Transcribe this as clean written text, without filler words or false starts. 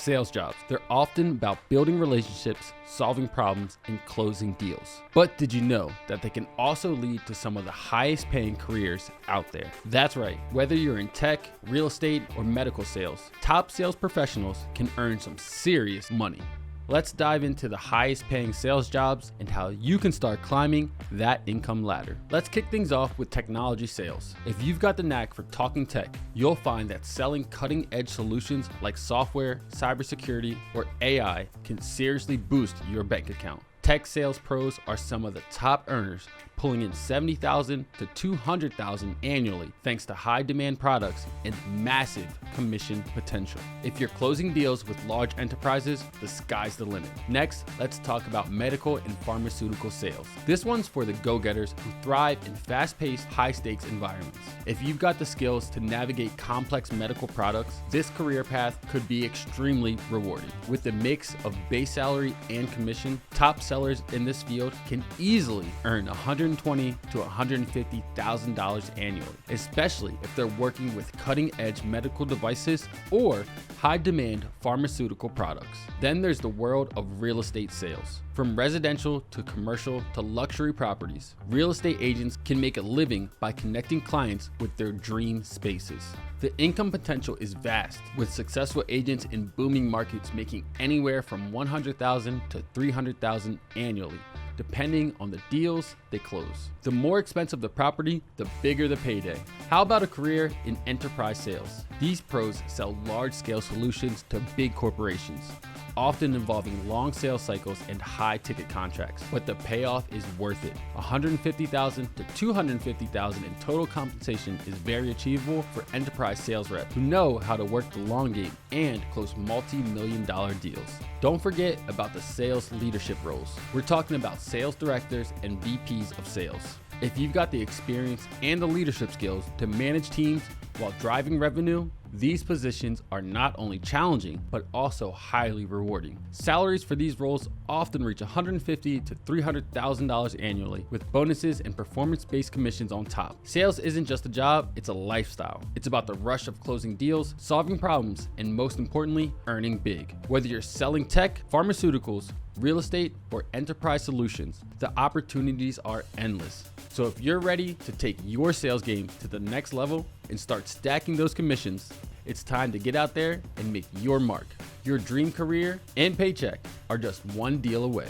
sales jobs. They're often about building relationships, solving problems, and closing deals. But did you know that they can also lead to some of the highest paying careers out there? That's right. Whether you're in tech, real estate, or medical sales, top sales professionals can earn some serious money. Let's dive into the highest paying sales jobs and how you can start climbing that income ladder. Let's kick things off with technology sales. If you've got the knack for talking tech, you'll find that selling cutting edge solutions like software, cybersecurity, or AI can seriously boost your bank account. Tech sales pros are some of the top earners, pulling in $70,000 to $200,000 annually thanks to high demand products and massive commission potential. If you're closing deals with large enterprises, the sky's the limit. Next, let's talk about medical and pharmaceutical sales. This one's for the go-getters who thrive in fast-paced, high-stakes environments. If you've got the skills to navigate complex medical products, this career path could be extremely rewarding. With the mix of base salary and commission, top sellers in this field can easily earn $120,000 to $150,000 annually, especially if they're working with cutting-edge medical devices or high-demand pharmaceutical products. Then there's the world of real estate sales. From residential to commercial to luxury properties, real estate agents can make a living by connecting clients with their dream spaces. The income potential is vast, with successful agents in booming markets making anywhere from $100,000 to $300,000 annually, depending on the deals they close. The more expensive the property, the bigger the payday. How about a career in enterprise sales? These pros sell large-scale solutions to big corporations, often involving long sales cycles and high ticket contracts, but the payoff is worth it. $150,000 to $250,000 in total compensation is very achievable for enterprise sales reps who know how to work the long game and close multi-million-dollar deals. Don't forget about the sales leadership roles. We're talking about sales directors and VPs of sales. If you've got the experience and the leadership skills to manage teams while driving revenue, these positions are not only challenging, but also highly rewarding. Salaries for these roles often reach $150,000 to $300,000 annually, with bonuses and performance-based commissions on top. Sales isn't just a job, it's a lifestyle. It's about the rush of closing deals, solving problems, and most importantly, earning big. Whether you're selling tech, pharmaceuticals, real estate, or enterprise solutions, the opportunities are endless. So if you're ready to take your sales game to the next level and start stacking those commissions, it's time to get out there and make your mark. Your dream career and paycheck are just one deal away.